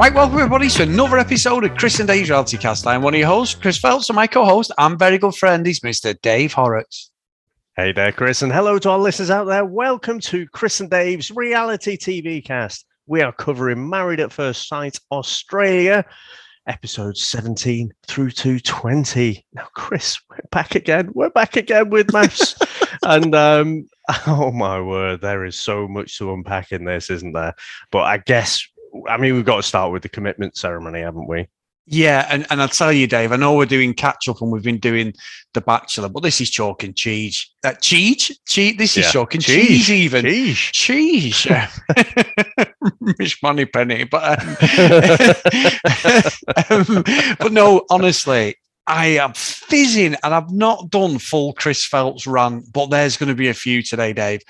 Right, welcome everybody to another episode of Chris and Dave's Reality Cast. I'm one of your hosts, Chris Phelps, and my co-host and very good friend is Mr. Dave Horrocks. Hey there, Chris, and hello to our listeners out there. Welcome to Chris and Dave's Reality TV Cast. We are covering Married at First Sight Australia, episodes 17 through to 20. Now, Chris, we're back again. We're back again with maths. And, oh my word, there is so much to unpack in this, isn't there? But we've got to start with the commitment ceremony, haven't we? Yeah, and I'll tell you, Dave, I know we're doing catch-up and we've been doing The Bachelor, but this is chalk and cheese. Cheese? This is chalk and cheese even. Cheese. Miss Money Penny. But no, honestly, I am fizzing and I've not done full Chris Phelps rant, but there's going to be a few today, Dave.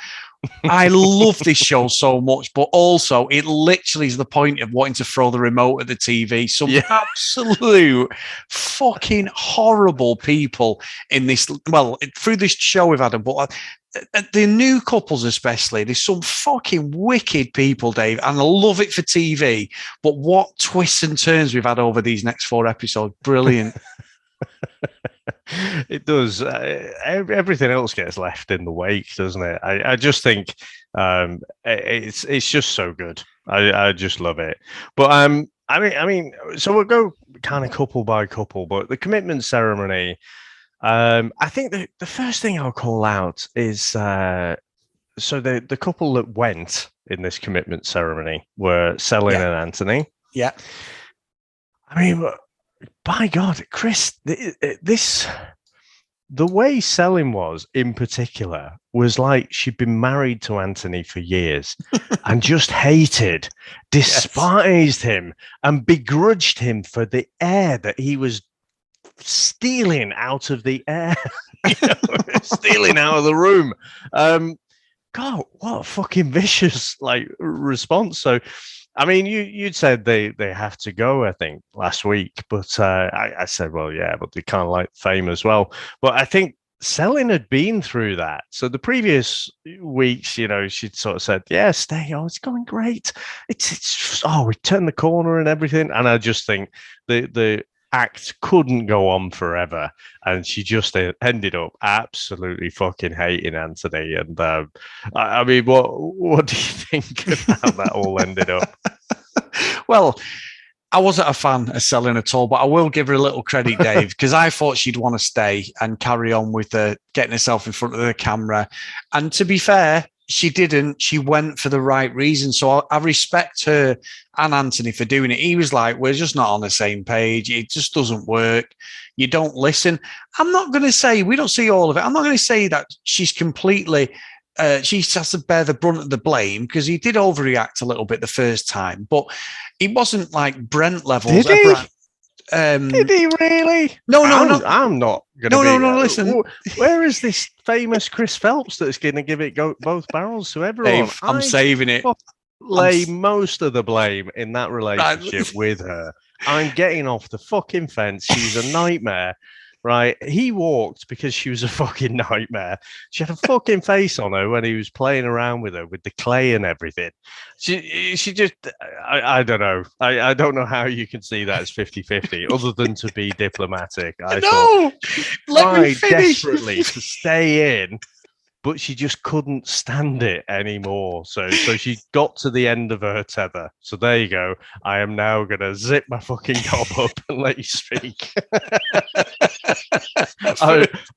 I love this show so much, but also it literally is the point of wanting to throw the remote at the TV. Some absolute fucking horrible people in this. Well, through this show we've had them, but the new couples especially, there's some fucking wicked people, Dave, and I love it for TV. But what twists and turns we've had over these next 4 episodes. Brilliant. It does. Everything else gets left in the wake, doesn't it? I just think it's just so good. I just love it. But I mean, so we'll go kind of couple by couple. But the commitment ceremony, I think the first thing I'll call out is so the couple that went in this commitment ceremony were Selin and Anthony. Yeah. I mean, by God, Chris, the way Selin was in particular was like she'd been married to Anthony for years and just hated, despised him and begrudged him for the air that he was stealing out of the air, stealing out of the room. God, what a fucking vicious response. So, I mean, you'd said they have to go, I think, last week, but I said, well, yeah, but they kind of like fame as well. But I think Selin had been through that. So the previous weeks, she'd sort of said, yeah, stay. Oh, it's going great. It's we turned the corner and everything. And I just think the act couldn't go on forever, and she just ended up absolutely fucking hating Anthony. And I mean, what do you think of how that all ended up? Well, I wasn't a fan of Selin at all, but I will give her a little credit, Dave, because I thought she'd want to stay and carry on with getting herself in front of the camera. And to be fair, she didn't. She went for the right reason. So I respect her and Anthony for doing it. He was like, we're just not on the same page. It just doesn't work. You don't listen. I'm not going to say, we don't see all of it. I'm not going to say that she's completely, she has to bear the brunt of the blame, because he did overreact a little bit the first time, but he wasn't like Brent levels. Did he? Did he really? No. I'm not going to No, listen. Where is this famous Chris Phelps that's going to give it both barrels to everyone? Dave, I'm saving it. Lay most of the blame in that relationship with her. I'm getting off the fucking fence. She's a nightmare, right? He walked because she was a fucking nightmare. She had a fucking face on her when he was playing around with her with the clay and everything. She just, I don't know. I don't know how you can see that as 50-50 other than to be diplomatic. Let me finish. Desperately to stay in, but she just couldn't stand it anymore. So she got to the end of her tether. So there you go. I am now going to zip my fucking gob up and let you speak.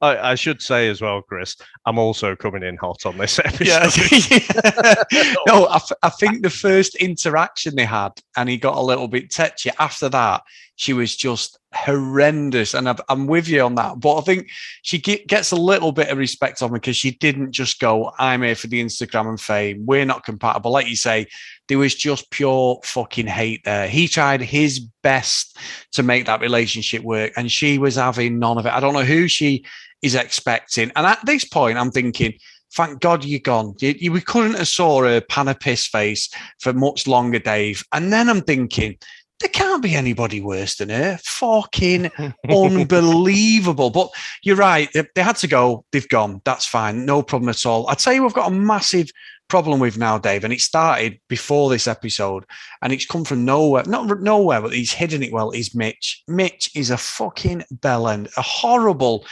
I should say as well, Chris, I'm also coming in hot on this episode. Yeah. No, I think the first interaction they had, and he got a little bit tetchy. After that, she was just horrendous, and I'm with you on that. But I think she gets a little bit of respect on me because she didn't just go, I'm here for the Instagram and fame. We're not compatible. Like you say, there was just pure fucking hate there. He tried his best to make that relationship work, and she was having none of it. I don't know who she is expecting. And at this point, I'm thinking, thank God you're gone. We couldn't have saw a pan of piss face for much longer, Dave. And then I'm thinking, there can't be anybody worse than her. Fucking unbelievable. But you're right. They had to go. They've gone. That's fine. No problem at all. I tell you, we've got a massive problem with now, Dave, and it started before this episode, and it's come from nowhere. Not nowhere, but he's hidden it well. Is Mitch. Mitch is a fucking bellend, a horrible,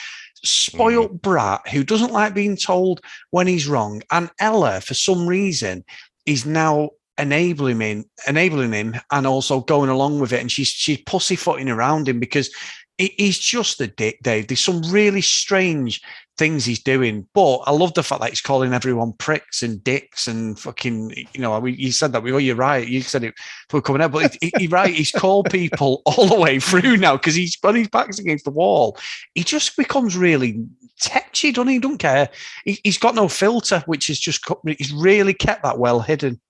spoilt brat who doesn't like being told when he's wrong. And Ella, for some reason, is now enabling him and also going along with it, and she's pussyfooting around him because he's just a dick, Dave. There's some really strange things he's doing, but I love the fact that he's calling everyone pricks and dicks and fucking, you said that before. You're right, you said it before coming out, but you're right, he's called people all the way through now because he's got his back's against the wall. He just becomes really tetchy, doesn't he? Don't care. He's got no filter, which is just, he's really kept that well hidden.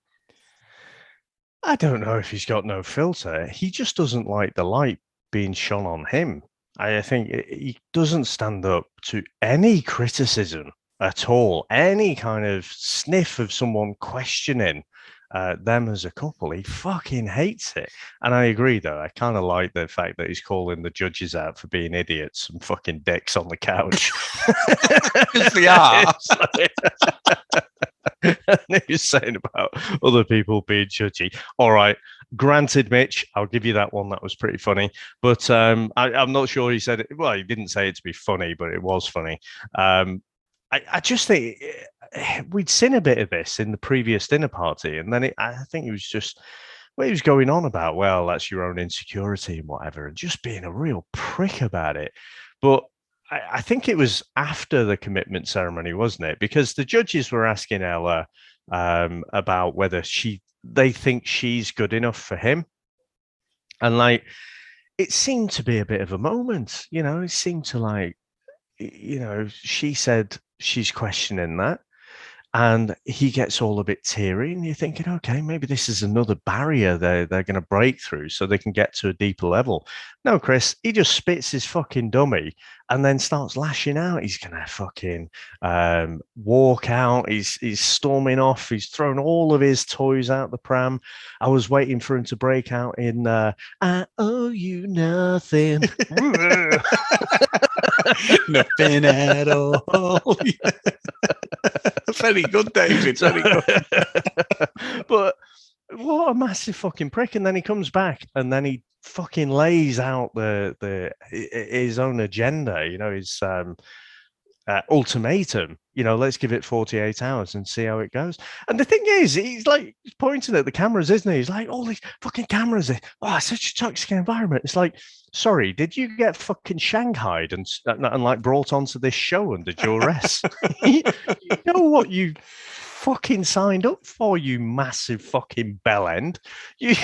I don't know if he's got no filter. He just doesn't like the light being shone on him. I think he doesn't stand up to any criticism at all, any kind of sniff of someone questioning them as a couple. He fucking hates it. And I agree, though. I kind of like the fact that he's calling the judges out for being idiots and fucking dicks on the couch. Because they are. And he was saying about other people being judgy. All right, granted, Mitch, I'll give you that one. That was pretty funny. But I'm not sure he said it. Well, he didn't say it to be funny, but it was funny. I just think we'd seen a bit of this in the previous dinner party. And then I think it was just what he was going on about, well, that's your own insecurity and whatever, and just being a real prick about it. But I think it was after the commitment ceremony, wasn't it? Because the judges were asking Ella about whether they think she's good enough for him. And like, it seemed to be a bit of a moment, it seemed to like, she said she's questioning that. And he gets all a bit teary, and you're thinking, okay, maybe this is another barrier they're going to break through so they can get to a deeper level. No, Chris, he just spits his fucking dummy and then starts lashing out. He's going to fucking walk out. He's storming off. He's thrown all of his toys out the pram. I was waiting for him to break out in I owe you nothing. Nothing at all. Very good, David. Very good. But what a massive fucking prick! And then he comes back, and then he fucking lays out his own agenda. His ultimatum. Let's give it 48 hours and see how it goes. And the thing is, he's like pointing at the cameras, isn't he? He's like, all these fucking cameras. Oh, it's such a toxic environment. It's like, sorry, did you get fucking shanghaied and like brought onto this show under duress? You know what you fucking signed up for, you massive fucking bellend. You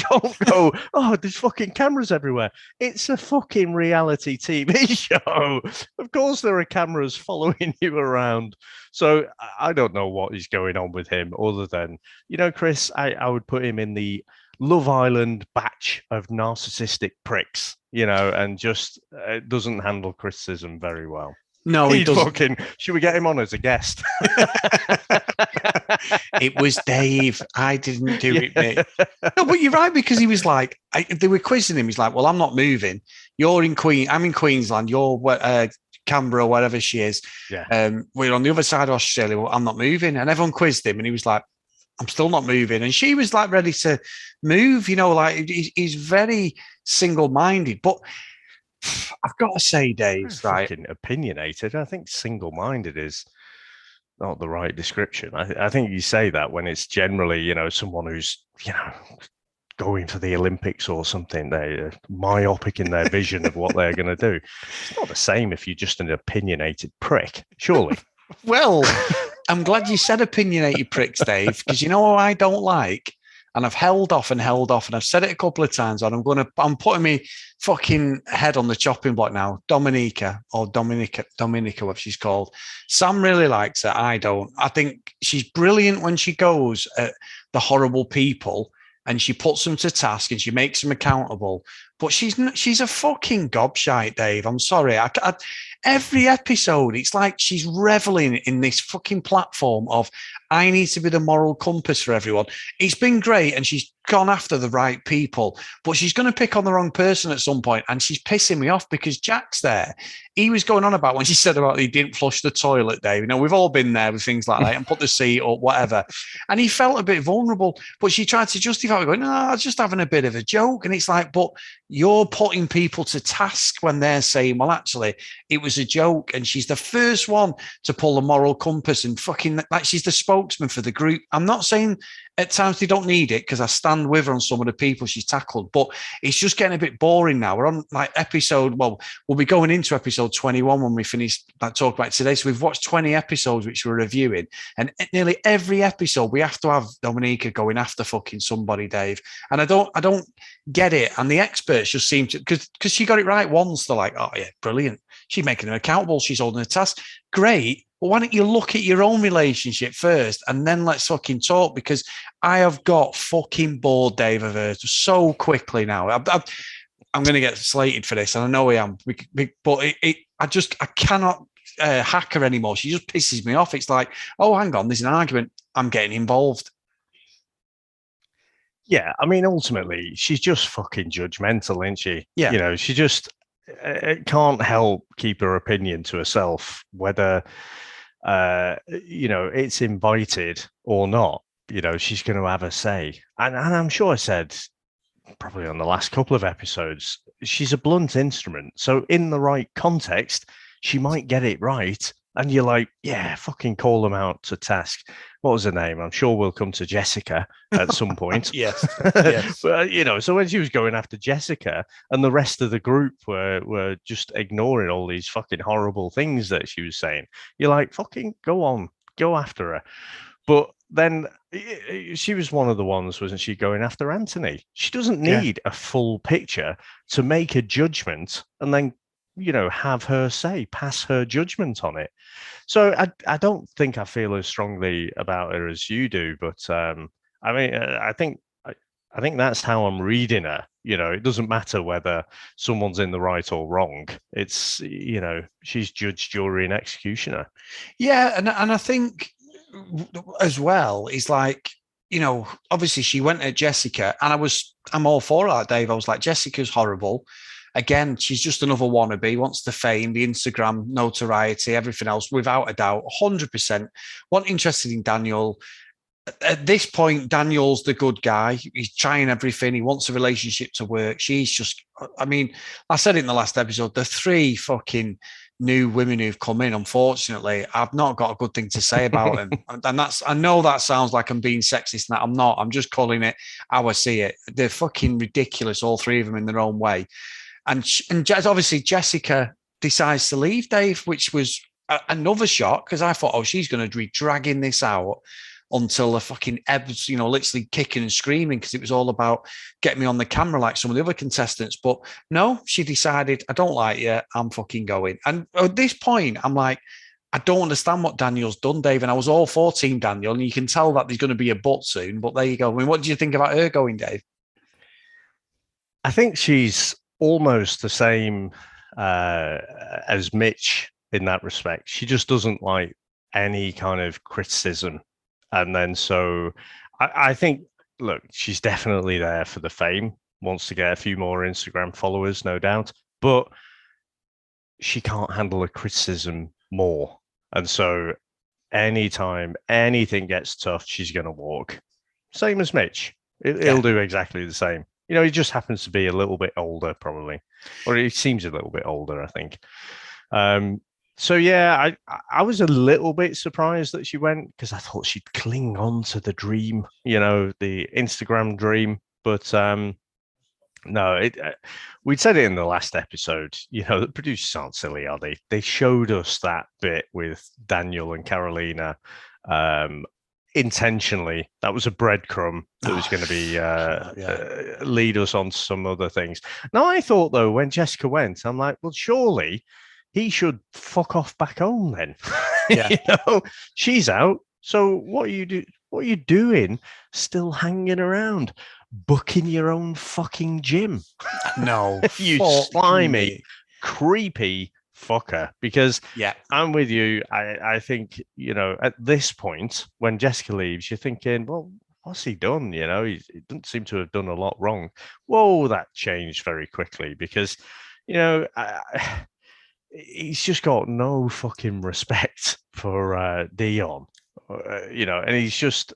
don't go, oh, there's fucking cameras everywhere. It's a fucking reality TV show. Of course there are cameras following you around. So I don't know what is going on with him other than, Chris, I would put him in the Love Island batch of narcissistic pricks, and just doesn't handle criticism very well. No, he doesn't. Should we get him on as a guest? It was Dave. I didn't do it, mate. No, but you're right, because he was like, they were quizzing him. He's like, well, I'm not moving. You're in I'm in Queensland. You're Canberra, wherever she is. Yeah. We're on the other side of Australia. Well, I'm not moving. And everyone quizzed him, and he was like, I'm still not moving. And she was like ready to move, like he's very single-minded. But I've got to say, Dave, right? Opinionated. I think single-minded is not the right description. I think you say that when it's generally, someone who's, going for the Olympics or something. They're myopic in their vision of what they're going to do. It's not the same if you're just an opinionated prick, surely. Well, I'm glad you said opinionated pricks, Dave, because you know what I don't like? And I've held off, and I've said it a couple of times, and I'm putting my fucking head on the chopping block now. Dominica, what she's called. Sam really likes her. I don't. I think she's brilliant when she goes at the horrible people and she puts them to task and she makes them accountable. But she's a fucking gobshite, Dave. I'm sorry. every episode, it's like she's reveling in this fucking platform of, I need to be the moral compass for everyone. It's been great, and she's gone after the right people, but she's going to pick on the wrong person at some point, and she's pissing me off because Jack's there. He was going on about when she said about he didn't flush the toilet, Dave. You know, we've all been there with things like that, and put the seat or whatever. And he felt a bit vulnerable, but she tried to justify it, going, no, I was just having a bit of a joke. And it's like, but you're putting people to task when they're saying, well, actually, it was a joke. And she's the first one to pull the moral compass and fucking, like, she's the spokesman for the group. I'm not saying at times they don't need it, because I stand with her on some of the people she's tackled, but it's just getting a bit boring now. We're on like we'll be going into episode 21 when we finish that talk about today. So we've watched 20 episodes, which we're reviewing, and nearly every episode we have to have Dominica going after fucking somebody, Dave. And I don't get it. And the experts just seem to, because she got it right once. They're like, oh yeah, brilliant. She's making them accountable. She's holding a task. Great. But why don't you look at your own relationship first, and then let's fucking talk? Because I have got fucking bored, Dave, of her so quickly now. I'm going to get slated for this, and I know I am. But I cannot hack her anymore. She just pisses me off. It's like, oh, hang on, there's an argument. I'm getting involved. Yeah, I mean, ultimately, she's just fucking judgmental, isn't she? Yeah. You know, she just can't help keep her opinion to herself, whether it's invited or not. You know, she's going to have a say. And I'm sure I said probably on the last couple of episodes, she's a blunt instrument. So in the right context, she might get it right. And you're like, yeah, fucking call them out to task. What was her name? I'm sure we'll come to Jessica at some point. Yes. Yes. But, so when she was going after Jessica and the rest of the group were just ignoring all these fucking horrible things that she was saying, you're like, fucking go on, go after her. But then she was one of the ones, wasn't she, going after Anthony? She doesn't need a full picture to make a judgment and then, have her say, pass her judgment on it. So I don't think I feel as strongly about her as you do, but I think that's how I'm reading her. It doesn't matter whether someone's in the right or wrong. It's, she's judge, jury, and executioner. Yeah, and I think as well is like, obviously she went at Jessica, and I'm all for that, Dave. I was like, Jessica's horrible. Again, she's just another wannabe, wants the fame, the Instagram notoriety, everything else, without a doubt, 100%. Wasn't interested in Daniel. At this point, Daniel's the good guy. He's trying everything. He wants a relationship to work. She's just, I mean, I said it in the last episode, the three fucking new women who've come in, unfortunately, I've not got a good thing to say about them. And I know that sounds like I'm being sexist, and that I'm not. I'm just calling it how I see it. They're fucking ridiculous, all three of them in their own way. And obviously Jessica decides to leave, Dave, which was another shock, because I thought, she's going to be dragging this out until the fucking ebbs, literally kicking and screaming, because it was all about getting me on the camera like some of the other contestants. But no, she decided, I don't like you, I'm fucking going. And at this point, I'm like, I don't understand what Daniel's done, Dave. And I was all for Team Daniel, and you can tell that there's going to be a but soon. But there you go. I mean, what do you think about her going, Dave? I think she's almost the same as Mitch in that respect. She just doesn't like any kind of criticism. And then so I think, look, she's definitely there for the fame, wants to get a few more Instagram followers, no doubt, but she can't handle a criticism more. And so anytime anything gets tough, she's going to walk. Same as Mitch. He'll do exactly the same. He just happens to be a little bit older, probably, or he seems a little bit older, I think. So yeah, I was a little bit surprised that she went, because I thought she'd cling on to the dream, the Instagram dream. But no, we'd said it in the last episode. The producers aren't silly, are they? They showed us that bit with Daniel and Carolina. Intentionally, that was a breadcrumb that was going to be lead us on to some other things. Now, I thought, though, when Jessica went, I'm like, well, surely he should fuck off back home then. Yeah. She's out. So what are you doing still hanging around, booking your own fucking gym? No, you slimy, creepy fuck her, because Yeah. I'm with you. I think, at this point, when Jessica leaves, you're thinking, well, what's he done? He doesn't seem to have done a lot wrong. Whoa, that changed very quickly because, he's just got no fucking respect for Dion, and he's just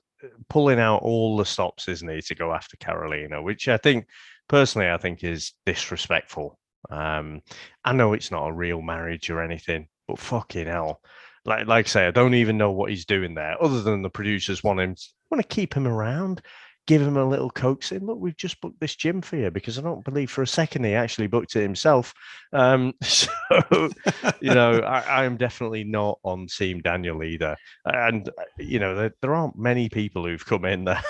pulling out all the stops, isn't he, to go after Carolina, which I think is disrespectful. I know it's not a real marriage or anything, but fucking hell. Like I say, I don't even know what he's doing there, other than the producers want to keep him around, give him a little coax, saying, "Look, we've just booked this gym for you," because I don't believe for a second he actually booked it himself. So I am definitely not on Team Daniel either, and there aren't many people who've come in that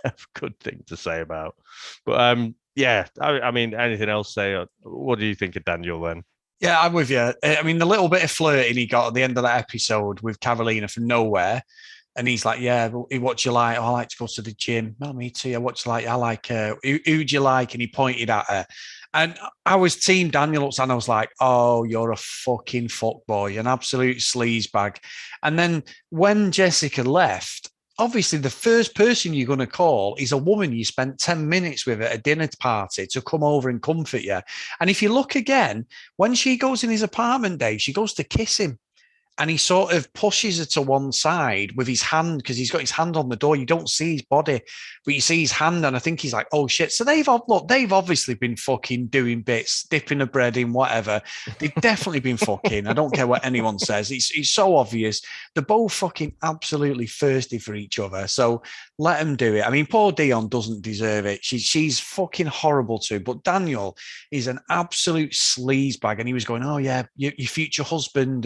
have good thing to say about, but yeah, I mean, anything else? What do you think of Daniel then? Yeah, I'm with you. I mean, the little bit of flirting he got at the end of that episode with Carolina from nowhere. And he's like, yeah, what you like? Oh, I like to go to the gym. No, me too. What you like? I like her. Who'd you like? And he pointed at her. And I was Team Daniel and I was like, oh, you're a fucking fuckboy, an absolute sleazebag. And then when Jessica left, obviously the first person you're going to call is a woman you spent 10 minutes with at a dinner party to come over and comfort you. And if you look again, when she goes in his apartment, Dave, she goes to kiss him. And he sort of pushes her to one side with his hand because he's got his hand on the door. You don't see his body, but you see his hand, and I think he's like, "Oh shit!" So they've obviously been fucking doing bits, dipping the bread in whatever. They've definitely been fucking. I don't care what anyone says. It's so obvious. They're both fucking absolutely thirsty for each other. So let them do it. I mean, poor Dion doesn't deserve it. She's fucking horrible too. But Daniel is an absolute sleazebag, and he was going, "Oh yeah, your future husband,"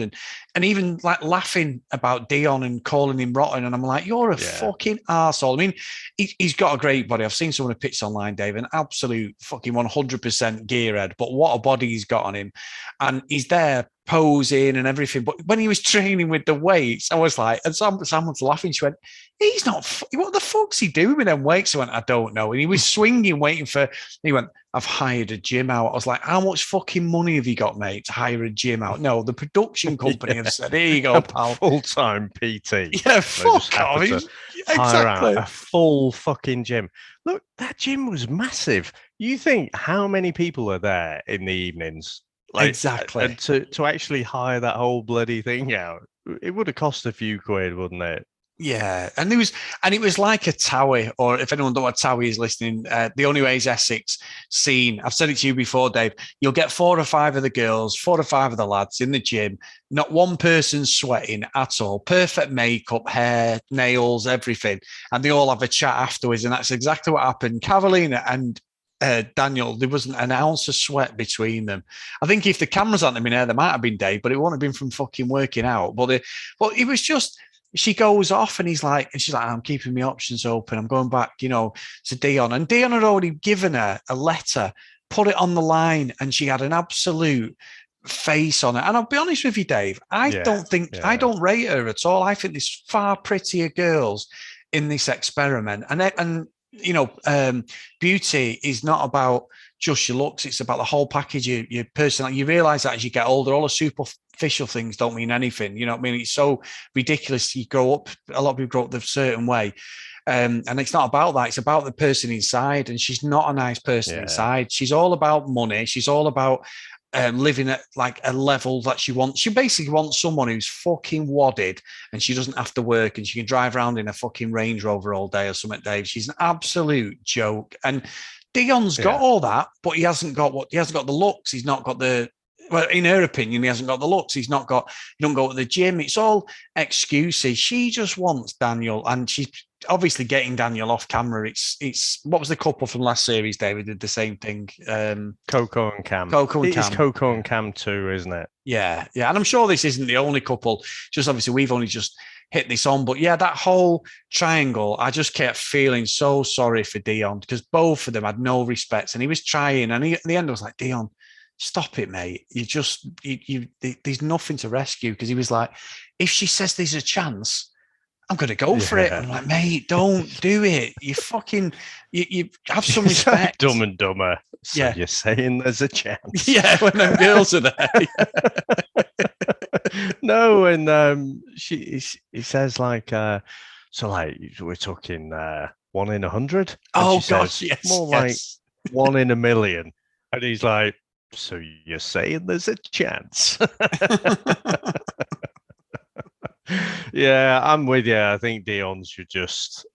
and even like laughing about Dion and calling him rotten. And I'm like, you're a fucking arsehole. I mean, he's got a great body. I've seen some of the pics online, Dave, an absolute fucking 100% gearhead. But what a body he's got on him. And he's there posing and everything. But when he was training with the weights, I was like, and someone's laughing. She went, he's not, what the fuck's he doing with them weights? I went, I don't know. And he was swinging, waiting for, he went, I've hired a gym out. I was like, how much fucking money have you got, mate, to hire a gym out? No, the production company have said, here you go, pal. Full-time PT. Yeah, fuck off. Hire out a full fucking gym. Look, that gym was massive. You think how many people are there in the evenings? Exactly. And to actually hire that whole bloody thing out, it would have cost a few quid, wouldn't it? Yeah, and it was like a Towie, or if anyone don't know what Towie is listening, the Only Way is Essex scene. I've said it to you before, Dave. You'll get 4 or 5 of the girls, 4 or 5 of the lads in the gym. Not one person sweating at all. Perfect makeup, hair, nails, everything, and they all have a chat afterwards. And that's exactly what happened. Carolina and Daniel, there wasn't an ounce of sweat between them. I think if the cameras hadn't been there, there might have been, Dave, but it wouldn't have been from fucking working out. But it was just. She goes off and she's like, I'm keeping my options open. I'm going back, to Dion. And Dion had already given her a letter, put it on the line, and she had an absolute face on it. And I'll be honest with you, Dave, I don't rate her at all. I think there's far prettier girls in this experiment. And beauty is not about just your looks. It's about the whole package, your personality. You realize that as you get older, all the superficial things don't mean anything. You know what I mean? It's so ridiculous. You grow up, a lot of people grow up a certain way. And it's not about that. It's about the person inside. And she's not a nice person inside. She's all about money. She's all about living at like a level that she wants. She basically wants someone who's fucking wadded and she doesn't have to work and she can drive around in a fucking Range Rover all day or something, Dave. She's an absolute joke. And Dion's got all that, but he hasn't got the looks. He's not got in her opinion, he hasn't got the looks. He don't go to the gym. It's all excuses. She just wants Daniel, and she's obviously getting Daniel off camera. It's what was the couple from last series, David, did the same thing. Coco and Cam. It's Coco and Cam too, isn't it? Yeah. And I'm sure this isn't the only couple. Just obviously we've only just hit this on. But yeah, that whole triangle, I just kept feeling so sorry for Dion because both of them had no respect. And he was trying. And at the end, I was like, Dion, stop it, mate. There's nothing to rescue. Because he was like, if she says there's a chance, I'm going to go for it. And I'm like, mate, don't do it. You fucking, you have some respect. Like Dumb and Dumber. So you're saying there's a chance? Yeah, when them girls are there. No, and he says like, so like we're talking 1 in 100. Oh gosh, yes, more like 1 in a million. And he's like, so you're saying there's a chance? Yeah, I'm with you. I think Dion should just,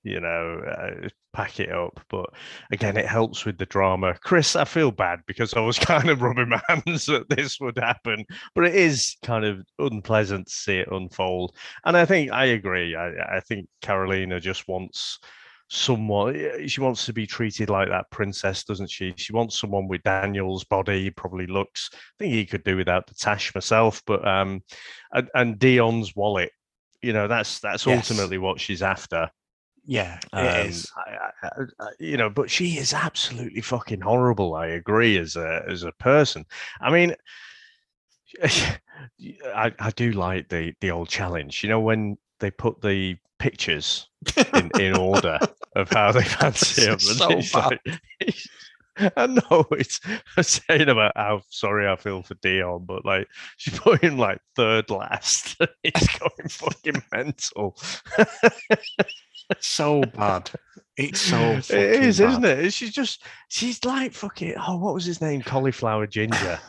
pack it up. But again, it helps with the drama. Chris, I feel bad because I was kind of rubbing my hands that this would happen, but it is kind of unpleasant to see it unfold. And I think I agree. I think Carolina just wants someone. She wants to be treated like that princess, doesn't she? She wants someone with Daniel's body, probably looks. I think he could do without the tash myself, but and Dion's wallet. That's ultimately what she's after. Yeah, it is. But she is absolutely fucking horrible. I agree as a person. I mean, I do like the old challenge. When they put the pictures in order of how they fancy him. So bad. I know it's saying about how sorry I feel for Dion, but like she put him like third last. It's going fucking mental. So bad. It's so fucking it is, bad. Isn't it? She's like fucking. Oh, what was his name? Cauliflower Ginger.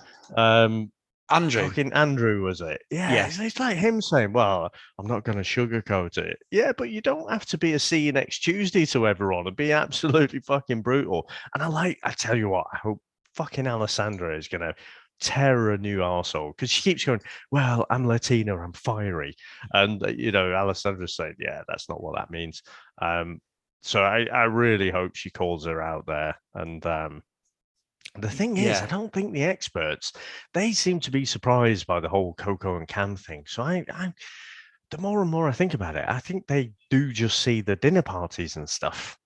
Andrew. Fucking Andrew, was it? Yeah. It's like him saying, well, I'm not going to sugarcoat it. Yeah, but you don't have to be a see you next Tuesday to everyone and be absolutely fucking brutal. And I tell you what, I hope fucking Alessandra is going to tear her a new arsehole because she keeps going, well, I'm Latina, I'm fiery. And, Alessandra's saying, yeah, that's not what that means. So I really hope she calls her out there. And, the thing is, I don't think the experts, they seem to be surprised by the whole Coco and Cam thing. So I the more and more I think about it, I think they do just see the dinner parties and stuff.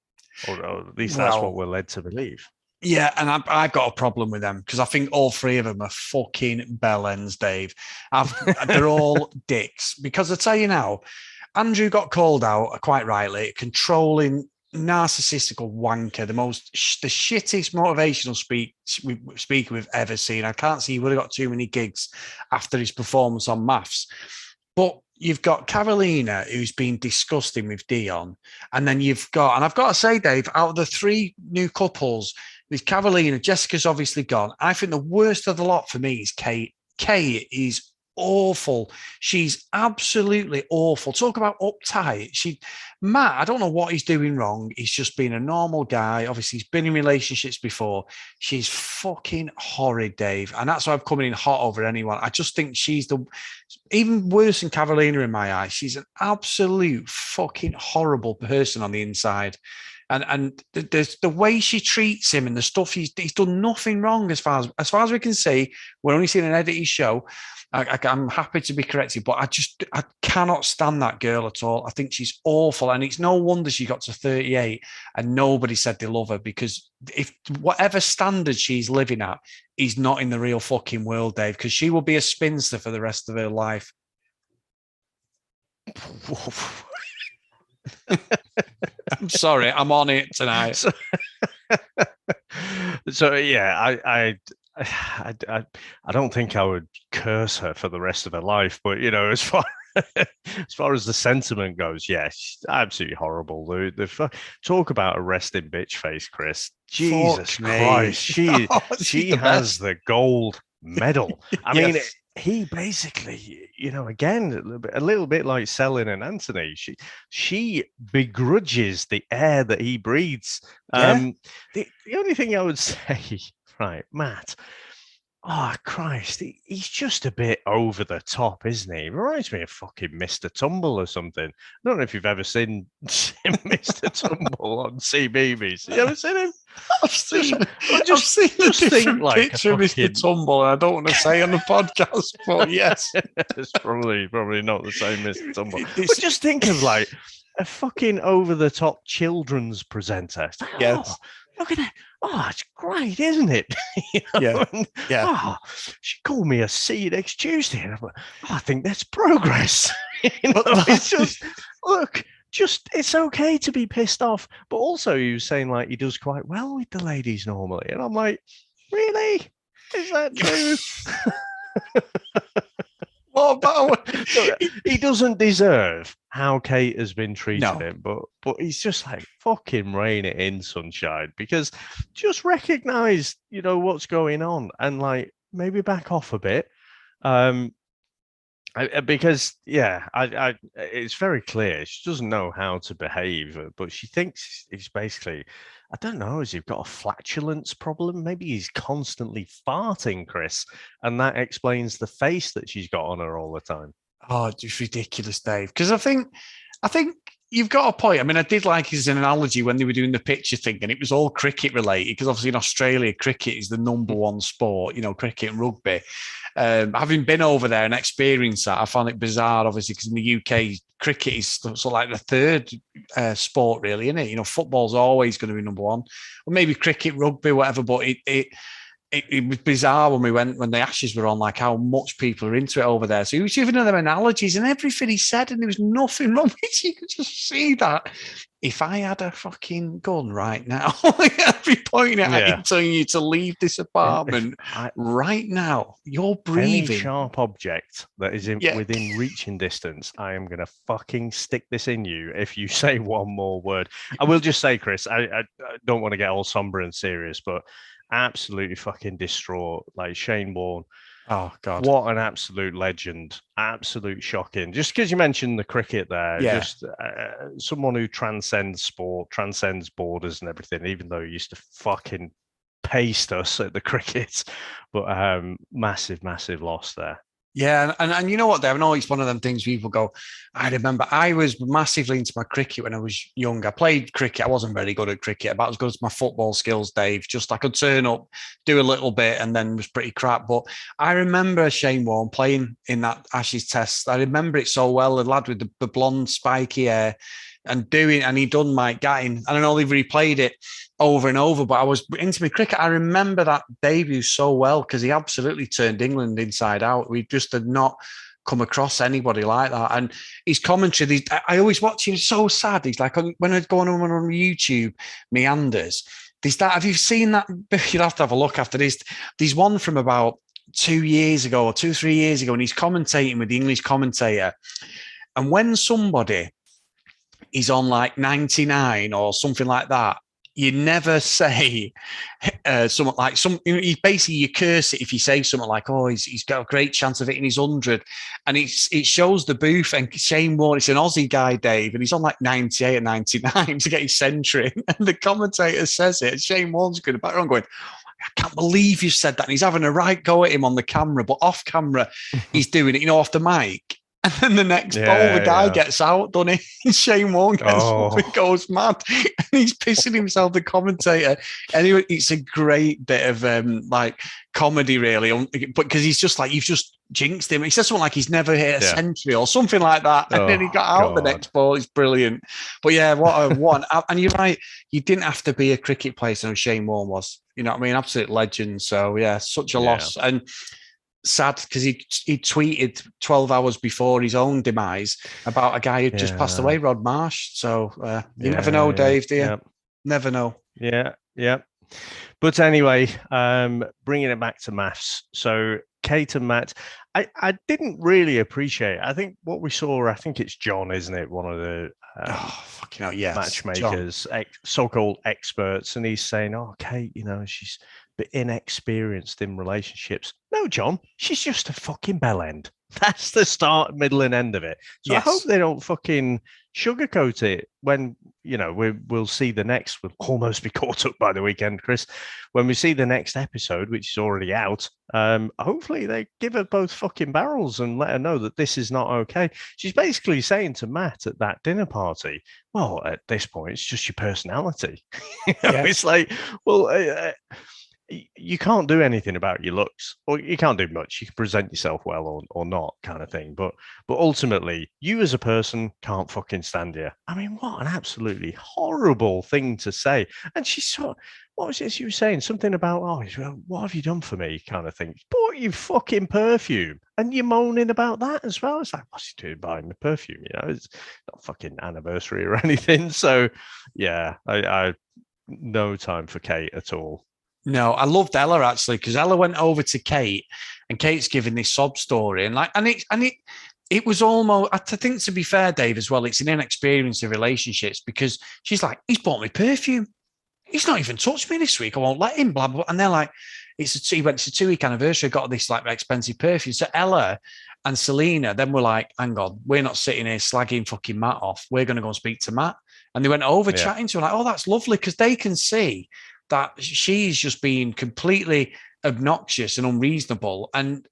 Or at least that's what we're led to believe. Yeah, and I've got a problem with them because I think all three of them are fucking bellends, Dave. They're all dicks. Because I tell you now, Andrew got called out, quite rightly, controlling, narcissistical wanker, the shittest motivational speaker we've ever seen. I can't see he would have got too many gigs after his performance on Maths. But you've got Carolina, who's been disgusting with Dion. And then you've got, and I've got to say, Dave, out of the three new couples, with Carolina, Jessica's obviously gone. I think the worst of the lot for me is Kate. Kate is awful. She's absolutely awful. Talk about uptight. Matt, I don't know what he's doing wrong. He's just been a normal guy. Obviously, he's been in relationships before. She's fucking horrid, Dave. And that's why I'm coming in hot over anyone. I just think she's even worse than Carolina in my eyes. She's an absolute fucking horrible person on the inside. And the way she treats him and the stuff he's done nothing wrong as far as we can see. We're only seeing an edited show. I'm happy to be corrected, but I cannot stand that girl at all. I think she's awful, and it's no wonder she got to 38 and nobody said they love her, because if whatever standard she's living at is not in the real fucking world, Dave, because she will be a spinster for the rest of her life. I'm sorry, I'm on it tonight. So yeah, I don't think I would curse her for the rest of her life, but as far as the sentiment goes, yeah, she's absolutely horrible. The talk about a resting bitch face, Chris. Jesus Christ, she has the gold medal. I mean, he basically, again, a little bit like Selin and Anthony. She begrudges the air that he breathes. The only thing I would say, right, Matt. Oh, Christ, he's just a bit over the top, isn't he? He reminds me of fucking Mr. Tumble or something. I don't know if you've ever seen Mr. Tumble on CBeebies. You ever seen him? I've seen a different picture of Mr. Tumble, and I don't want to say on the podcast, but yes. It's probably not the same Mr. Tumble. But just think of like a fucking over-the-top children's presenter. Yes. Oh, look at that. Oh, it's great, isn't it? Yeah. Oh, she called me a see you next Tuesday. And I think that's progress. It's just, look, just it's okay to be pissed off. But also, he was saying like he does quite well with the ladies normally, and I'm like, really? Is that true? What about Look, he doesn't deserve how Kate has been treating no? him, but he's just like fucking rein it in, sunshine. Because just recognize, what's going on, and like maybe back off a bit. Um, because it's very clear she doesn't know how to behave, but she thinks he's basically, I don't know, has he got a flatulence problem? Maybe he's constantly farting, Chris, and that explains the face that she's got on her all the time. Oh, it's ridiculous, Dave. Because I think you've got a point. I mean, I did like his analogy when they were doing the picture thing, and it was all cricket related. Because obviously in Australia, cricket is the number one sport. Cricket and rugby. Having been over there and experienced that, I found it bizarre. Obviously, because in the UK, cricket is sort of like the third sport, really, isn't it? Football's always going to be number one, or maybe cricket, rugby, whatever. But it was bizarre when the Ashes were on, like how much people are into it over there. So he was giving them analogies and everything he said, and there was nothing wrong with it. You could just see that. If I had a fucking gun right now, I'd be pointing at you, telling you to leave this apartment right now. You're breathing. Any sharp object that is within reaching distance, I am going to fucking stick this in you if you say one more word. I will just say, Chris, I don't want to get all somber and serious, but absolutely fucking distraught. Like Shane Warne. Oh, God. What an absolute legend. Absolute shocking. Just because you mentioned the cricket there, just someone who transcends sport, transcends borders and everything, even though he used to fucking paste us at the cricket. But massive, massive loss there. Yeah, and you know what, Dave? I know it's one of them things people go, I remember I was massively into my cricket when I was young. I played cricket. I wasn't very good at cricket, about as good as my football skills, Dave. Just I could turn up, do a little bit, and then was pretty crap. But I remember Shane Warne playing in that Ashes test. I remember it so well. The lad with the blonde spiky hair and he done Mike Gatting. I don't know if he replayed it over and over, but I was into my cricket. I remember that debut so well because he absolutely turned England inside out. We just had not come across anybody like that. And his commentary, I always watch him, so sad. He's like, when I go on YouTube, Meanders, there's that. Have you seen that? You'll have to have a look after this. There's one from about 2 years ago or 3 years ago, and he's commentating with the English commentator. And when somebody is on like 99 or something like that, you never say something like basically you curse it if you say something like, oh, he's got a great chance of hitting his 100. And it shows the booth and Shane Warne, it's an Aussie guy, Dave, and he's on like 98 or 99 to get his century. And the commentator says it, and Shane Warne's going back on going, I can't believe you said that. And he's having a right go at him on the camera, but off camera, he's doing it, off the mic. And then the next ball, the guy gets out, doesn't he? Shane Warne gets up and goes mad. And he's pissing himself, the commentator. Anyway, it's a great bit of like comedy, really. But because he's just like, you've just jinxed him. He says something like he's never hit a century or something like that. And then he got out the next ball. It's brilliant. But yeah, what a one. And you're right, you didn't have to be a cricket player to know Shane Warne was. You know what I mean? Absolute legend. So yeah, such a loss. And sad because he tweeted 12 hours before his own demise about a guy who just passed away, Rod Marsh. So you never know, Dave, do you? Yeah. Never know. Yeah. But anyway, bringing it back to maths. So Kate and Matt, I didn't really appreciate. I think what we saw, I think it's John, isn't it? One of the matchmakers, so-called experts, and he's saying, "Oh, Kate, she's a bit inexperienced in relationships." No, John, she's just a fucking bellend. That's the start, middle, and end of it. So I hope they don't fucking sugarcoat it when, we'll see the next, we'll almost be caught up by the weekend, Chris. When we see the next episode, which is already out, hopefully they give her both fucking barrels and let her know that this is not okay. She's basically saying to Matt at that dinner party, well, at this point, it's just your personality. It's like, well, you can't do anything about your looks, or you can't do much. You can present yourself well or not, kind of thing. But ultimately, you as a person can't fucking stand you. I mean, what an absolutely horrible thing to say. And she sort, what was it she was saying? Something about, what have you done for me, kind of thing. Bought you fucking perfume, and you're moaning about that as well. It's like, what's he doing buying the perfume? You know, it's not fucking anniversary or anything. So, yeah, I no time for Kate at all. No, I loved Ella actually because Ella went over to Kate, and Kate's giving this sob story, and it was almost. I think to be fair, Dave, as well, it's an inexperience of relationships because she's like, he's bought me perfume. He's not even touched me this week. I won't let him. Blah blah. Blah. And they're like, he went to 2-week anniversary, got this like expensive perfume. So Ella and Selena then were like, hang on, we're not sitting here slagging fucking Matt off. We're going to go and speak to Matt. And they went over chatting to her like, oh, that's lovely because they can see that she's just being completely obnoxious and unreasonable. And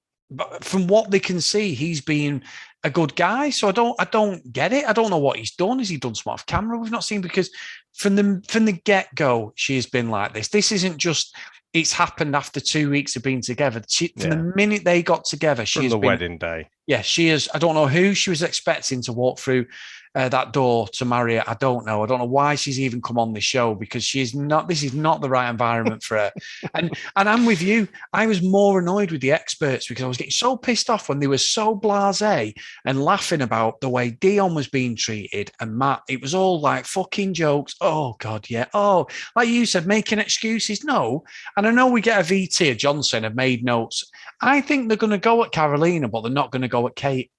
from what they can see, he's being a good guy. So I don't get it. I don't know what he's done. Has he done something off camera we've not seen? Because from the get go, she has been like this. This isn't just. It's happened after 2 weeks of being together. From the minute they got together, she from has the been, wedding day. Yeah, she is. I don't know who she was expecting to walk through that door to marry her. I don't know. I don't know why she's even come on this show because she's not. This is not the right environment for her. And I'm with you. I was more annoyed with the experts because I was getting so pissed off when they were so blasé and laughing about the way Dion was being treated and Matt. It was all like fucking jokes. Oh God, yeah. Oh, like you said, making excuses. No, and I know we get a VT of Johnson have made notes. I think they're going to go at Carolina, but they're not going to go at Kate.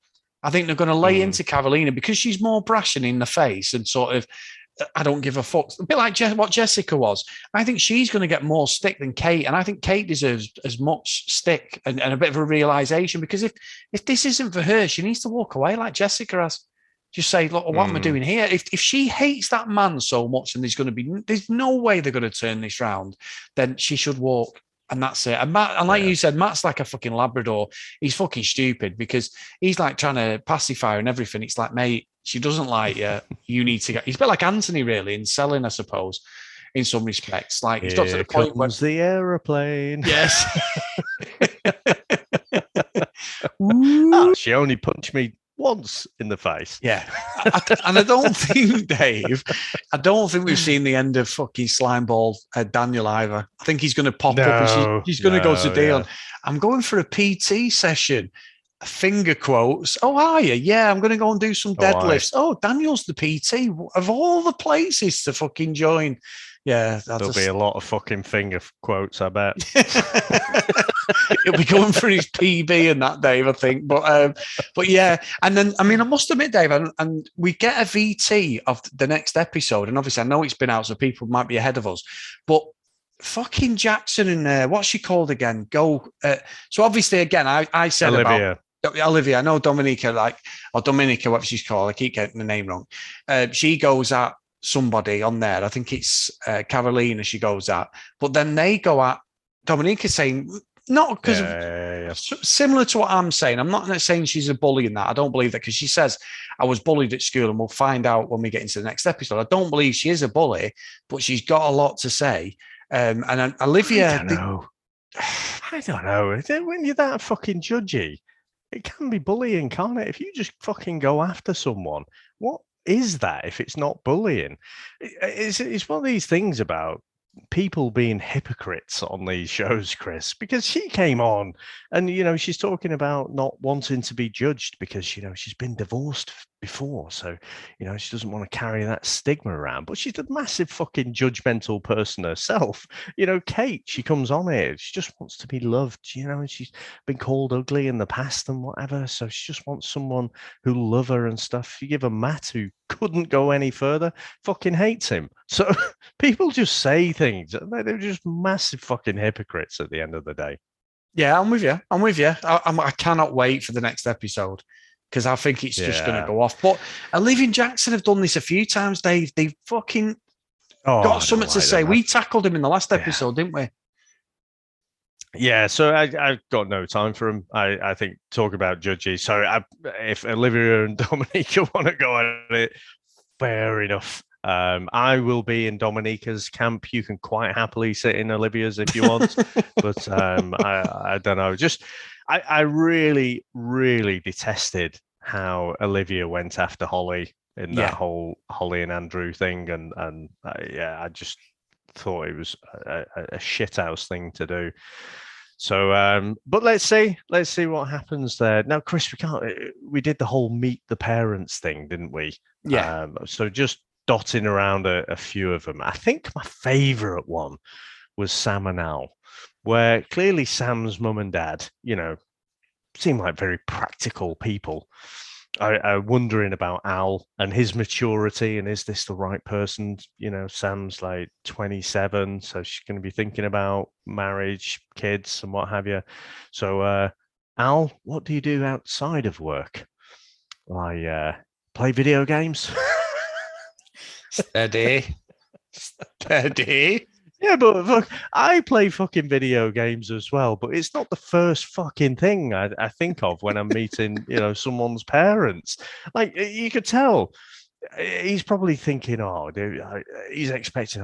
I think they're going to lay into Carolina because she's more brash and in the face and sort of, I don't give a fuck. A bit like what Jessica was. I think she's going to get more stick than Kate. And I think Kate deserves as much stick and a bit of a realization because if this isn't for her, she needs to walk away like Jessica has. Just say, look, what am I doing here? If she hates that man so much and there's no way they're going to turn this round, then she should walk. And that's it. And Matt, and like you said, Matt's like a fucking Labrador. He's fucking stupid because he's like trying to pacify her and everything. It's like, mate, she doesn't like you. You need to get. He's a bit like Anthony, really, in selling, I suppose, in some respects. Like he's got to the point where the aeroplane. Yes. She only punched me once in the face. Yeah. And I don't think, Dave, we've seen the end of fucking Slimeball Daniel either. I think he's going to pop up and she's going to go to Dion. Yeah. I'm going for a PT session. Finger quotes. Oh, are you? Yeah, I'm going to go and do some deadlifts. Oh, Daniel's the PT. Of all the places to fucking join. Yeah. There'll be a lot of fucking finger quotes, I bet. He'll be going for his PB in that, Dave, I think. But yeah. And then, I mean, I must admit, Dave, and we get a VT of the next episode. And obviously, I know it's been out, so people might be ahead of us. But fucking Jackson and what's she called again? So obviously, again, I said Olivia. I know Dominica, or Dominica, what she's called. I keep getting the name wrong. She goes at somebody on there. I think it's Carolina she goes at. But then they go at Dominica saying, not because similar to what I'm saying. I'm not saying she's a bully in that. I don't believe that because she says I was bullied at school and we'll find out when we get into the next episode. I don't believe she is a bully, but she's got a lot to say. And Olivia... I don't know. When you're that fucking judgy, it can be bullying, can't it? If you just fucking go after someone, what is that if it's not bullying? It's one of these things about people being hypocrites on these shows, Chris, because she came on and, she's talking about not wanting to be judged because, she's been divorced before. So, she doesn't want to carry that stigma around, but she's a massive fucking judgmental person herself. Kate, she comes on here. She just wants to be loved, and she's been called ugly in the past and whatever. So she just wants someone who'll love her and stuff. You give her Matt, who couldn't go any further, fucking hates him. So people just say things. They're just massive fucking hypocrites at the end of the day. Yeah, I'm with you. I cannot wait for the next episode because I think it's just going to go off. But Olivia and Jackson have done this a few times, Dave. They've fucking got something to say. We tackled him in the last episode, didn't we? Yeah, so I've got no time for him. I think talk about judges. So if Olivia and Dominica want to go at it, fair enough. I will be in Dominica's camp. You can quite happily sit in Olivia's if you want, but I don't know. Just I really, really detested how Olivia went after Holly in that whole Holly and Andrew thing, and yeah, I just thought it was a shithouse thing to do. So, but let's see what happens there. Now, Chris, we did the whole meet the parents thing, didn't we? Yeah. So just dotting around a few of them. I think my favorite one was Sam and Al, where clearly Sam's mum and dad, seem like very practical people. I wondering about Al and his maturity, and is this the right person? Sam's like 27, so she's going to be thinking about marriage, kids, and what have you. So, Al, what do you do outside of work? I play video games. Steady. Yeah, but look, I play fucking video games as well, but it's not the first fucking thing I think of when I'm meeting, someone's parents. Like, you could tell he's probably thinking, he's expecting,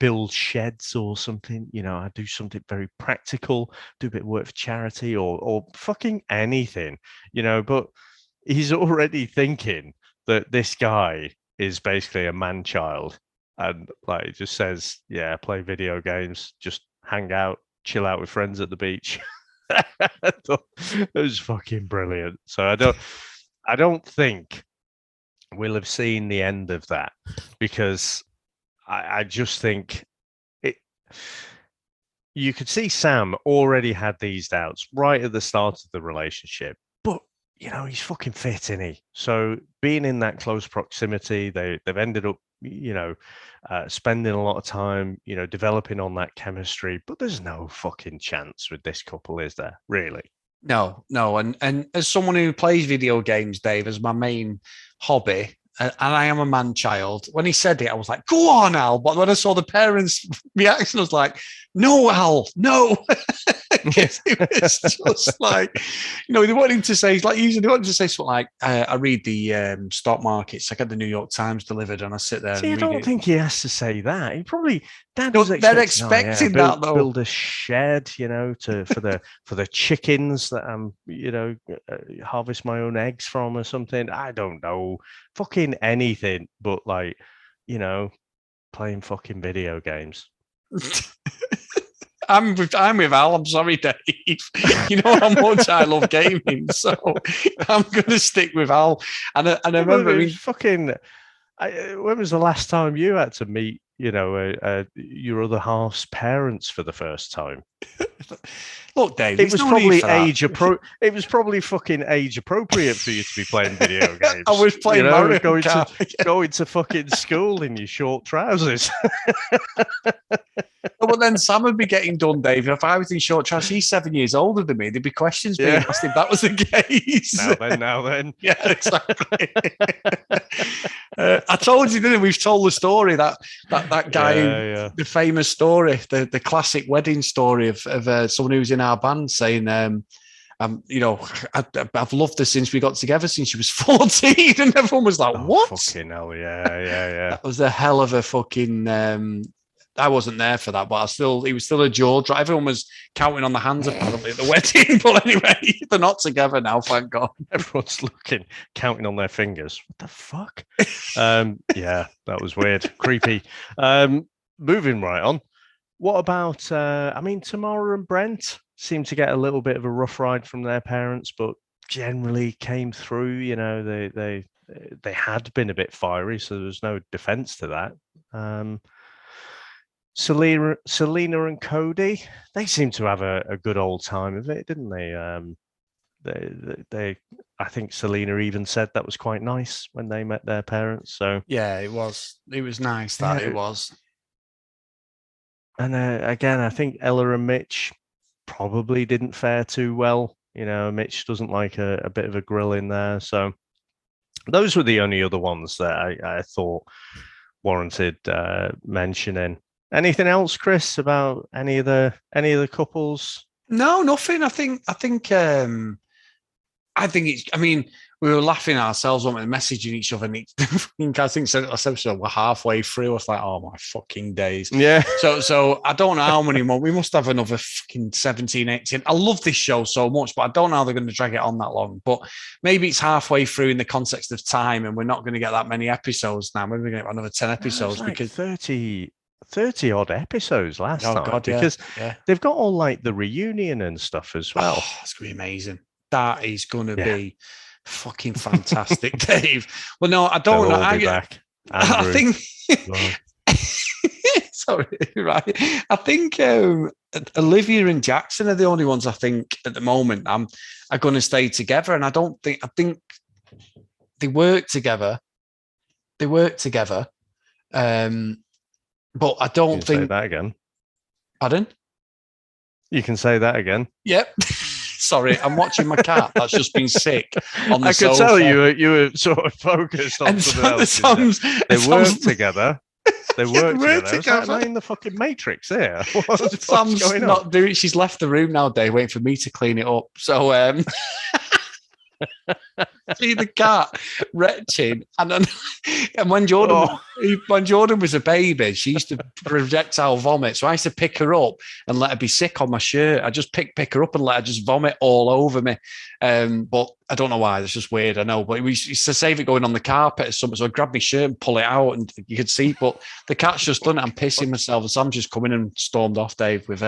build sheds or something. I do something very practical, do a bit of work for charity or fucking anything, but he's already thinking that this guy is basically a man child. And like it just says, play video games, just hang out, chill out with friends at the beach. It was fucking brilliant. So I don't think we'll have seen the end of that, because I just think you could see Sam already had these doubts right at the start of the relationship, but he's fucking fit, isn't he? So being in that close proximity, they've ended up, spending a lot of time, developing on that chemistry. But there's no fucking chance with this couple, is there? Really? No. And as someone who plays video games, Dave, as my main hobby, and I am a man child, when he said it, I was like, go on, Al. But when I saw the parents' reaction, I was like, no, Al, no. It was just like, they want him to say, like, usually they want him to say something like, I read the stock markets. I get the New York Times delivered and I sit there. See, and I read don't it. think he has to say that. He probably They're expecting that, though. Build a shed, for the chickens that I'm, harvest my own eggs from or something. I don't know, fucking anything, but like, playing fucking video games. I'm with Al. I'm sorry, Dave. You know how much I love gaming, so I'm going to stick with Al. And I remember, when was the last time you had to meet, your other half's parents for the first time? Look, Dave, it was probably it was probably fucking age appropriate for you to be playing video games. I was playing Mario Kart. Going to fucking school in your short trousers. But then Sam would be getting done, Dave. If I was in short trousers, he's 7 years older than me. There'd be questions being asked if that was the case. Now then. Yeah, exactly. I told you, didn't I? We've told the story that guy, the famous story, the classic wedding story of someone who was in our band saying, I've loved her since we got together, since she was 14, and everyone was like, "What? Fucking hell, yeah." That was a hell of a fucking. I wasn't there for that, but he was still a jaw drop. Everyone was counting on the hands apparently at the wedding. But anyway, they're not together now, thank God. Everyone's counting on their fingers. What the fuck? Yeah, that was weird, creepy. Moving right on. What about? Tamara and Brent seemed to get a little bit of a rough ride from their parents, but generally came through. They had been a bit fiery, so there was no defense to that. Selena and Cody, they seem to have a good old time of it, didn't they? I think Selena even said that was quite nice when they met their parents. So yeah, it was nice that it was. And again, I think Ella and Mitch probably didn't fare too well. Mitch doesn't like a bit of a grill in there. So those were the only other ones that I thought warranted mentioning. Anything else, Chris, about any of the couples? No, nothing. I think I think it's. I mean, we were laughing ourselves, weren't we, messaging each other. And I think last episode we're halfway through. I was like, oh my fucking days. Yeah. So I don't know how many more. We must have another fucking 17, 18. I love this show so much, but I don't know how they're going to drag it on that long. But maybe it's halfway through in the context of time, and we're not going to get that many episodes now. Maybe we're going to get another 10 episodes like because 30 odd episodes last time. God, because yeah. they've got all like the reunion and stuff as well. Oh, it's going to be amazing. That is going to be fucking fantastic, Dave. Well, no, I don't know. I think. Sorry, right. I think Olivia and Jackson are the only ones I think at the moment are going to stay together, and I think they work together. They work together, but I don't think say that again. Pardon? You can say that again. Yep. Sorry, I'm watching my cat. That's just been sick on the I sofa. could tell you were sort of focused on something else. They work together. They work together. Is that like in the fucking Matrix here? Sam's going not doing. She's left the room now, Dave, waiting for me to clean it up. So see the cat retching, and when Jordan was a baby, she used to projectile vomit. So I used to pick her up and let her be sick on my shirt. I just pick her up and let her just vomit all over me. But I don't know why. It's just weird. I know, but we used to save it going on the carpet or something. So I grabbed my shirt and pull it out, and you could see. But the cat's just done it. I'm pissing myself. And Sam just come in and stormed off, Dave, with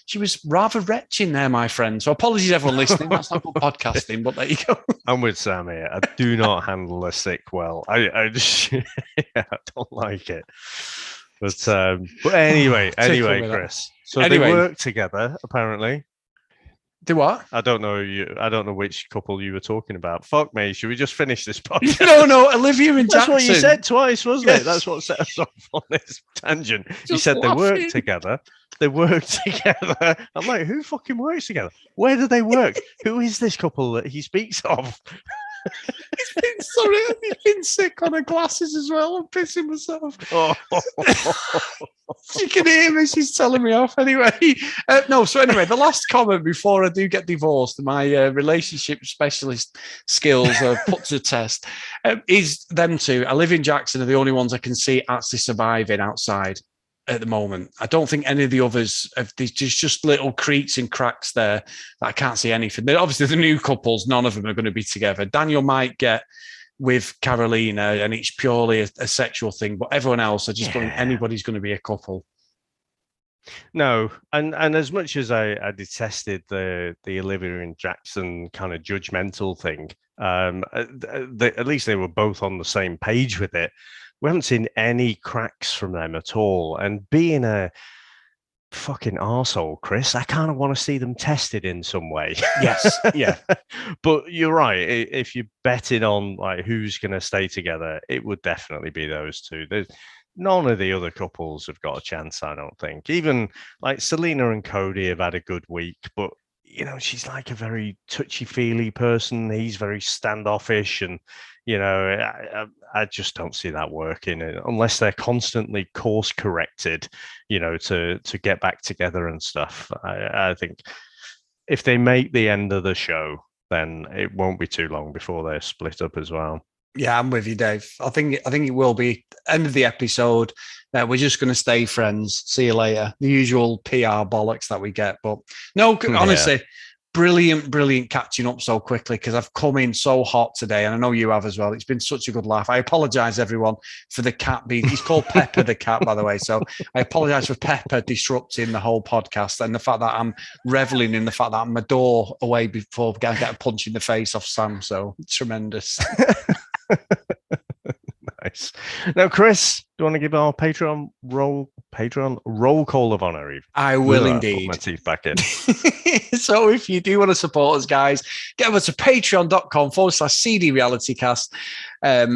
she was rather retching there, my friend. So apologies, everyone listening. That's not good podcasting, but there you go. I'm with Sam here. I do not handle a sick well. I just I don't like it. But anyway, Chris. So they work together, apparently. Do what? I don't know which couple you were talking about. Fuck me. Should we just finish this podcast? No, Olivia and Jackson. That's what you said twice, wasn't it? That's what set us off on this tangent. You said they work together. They work together. I'm like, who fucking works together? Where do they work? Who is this couple that he speaks of? He's been sick on her glasses as well. I'm pissing myself. She can hear me. She's telling me off anyway. So anyway, the last comment before I do get divorced, my relationship specialist skills are put to test, is them two. Olivia and Jackson are the only ones I can see actually surviving outside at the moment. I don't think any of the others there's just little creaks and cracks there that I can't see anything. They're obviously the new couples, none of them are going to be together. Daniel might get with Carolina and it's purely a sexual thing, but everyone else, I just don't think anybody's going to be a couple. No, and as much as I detested the Olivia and Jackson kind of judgmental thing, at least they were both on the same page with it. We haven't seen any cracks from them at all. And being a fucking arsehole, Chris, I kind of want to see them tested in some way. Yes, yeah. But you're right. If you're betting on like who's going to stay together, it would definitely be those two. None of the other couples have got a chance, I don't think. Even like Selena and Cody have had a good week, but she's like a very touchy-feely person. He's very standoffish, and I just don't see that working unless they're constantly course corrected, to get back together and stuff. I think if they make the end of the show, then it won't be too long before they're split up as well. Yeah, I'm with you, Dave. I think it will be end of the episode. We're just going to stay friends. See you later. The usual PR bollocks that we get. But no, honestly, brilliant catching up so quickly because I've come in so hot today, and I know you have as well. It's been such a good laugh. I apologise, everyone, for the cat being... He's called Pepper the cat, by the way. So I apologise for Pepper disrupting the whole podcast and the fact that I'm reveling in the fact that I'm a door away before I get a punch in the face off Sam. So tremendous. Nice. Now, Chris, do you want to give our Patreon roll call of honor? Even? I will indeed. Put my teeth back in. So if you do want to support us, guys, get over to patreon.com/CD RealityCast.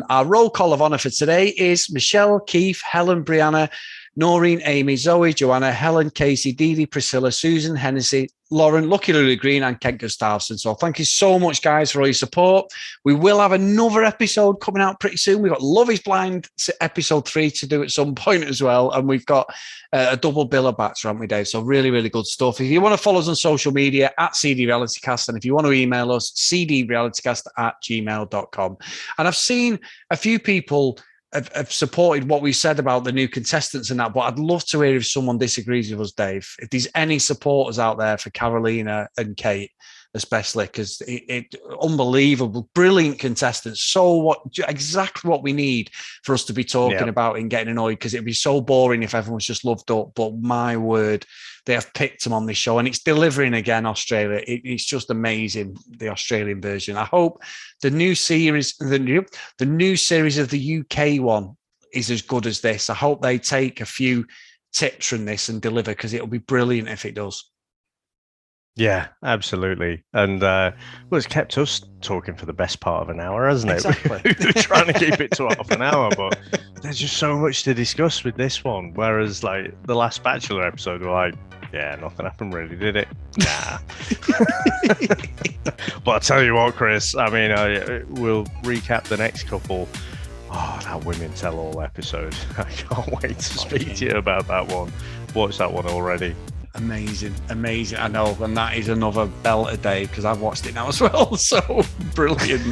Our roll call of honor for today is Michelle, Keith, Helen, Brianna, Noreen, Amy, Zoe, Joanna, Helen, Casey, Dee Dee, Priscilla, Susan, Hennessy, Lauren, Lucky Lily Green, and Kent Gustafsson. So thank you so much, guys, for all your support. We will have another episode coming out pretty soon. We've got Love is Blind episode 3 to do at some point as well. And we've got a double bill of bats, haven't we, Dave? So really, really good stuff. If you want to follow us on social media, at CD Realitycast, and if you want to email us, cdrealitycast@gmail.com. And I've seen a few people have supported what we said about the new contestants and that, but I'd love to hear if someone disagrees with us, Dave. If there's any supporters out there for Carolina and Kate, especially, because it unbelievable, brilliant contestants. So exactly what we need for us to be talking about and getting annoyed, because it'd be so boring if everyone's just loved up. But my word, they have picked them on this show, and it's delivering again. Australia, it's just amazing. The Australian version. I hope the new series, the new series of the UK one, is as good as this. I hope they take a few tips from this and deliver, because it'll be brilliant if it does. Yeah, absolutely. And well, it's kept us talking for the best part of an hour, hasn't it? Exactly. We're trying to keep it to half an hour, but there's just so much to discuss with this one. Whereas, like, the last Bachelor episode, we're like, yeah, nothing happened really, did it? Nah. But I'll tell you what, Chris, I mean, we'll recap the next couple. Oh, that Women Tell All episode. I can't wait to speak to you about that one. Watch that one already. Amazing. I know, and that is another belter, Dave, because I've watched it now as well. So brilliant.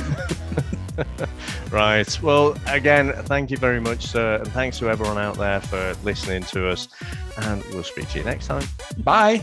Right. Well, again, thank you very much, sir, and thanks to everyone out there for listening to us. And we'll speak to you next time. Bye.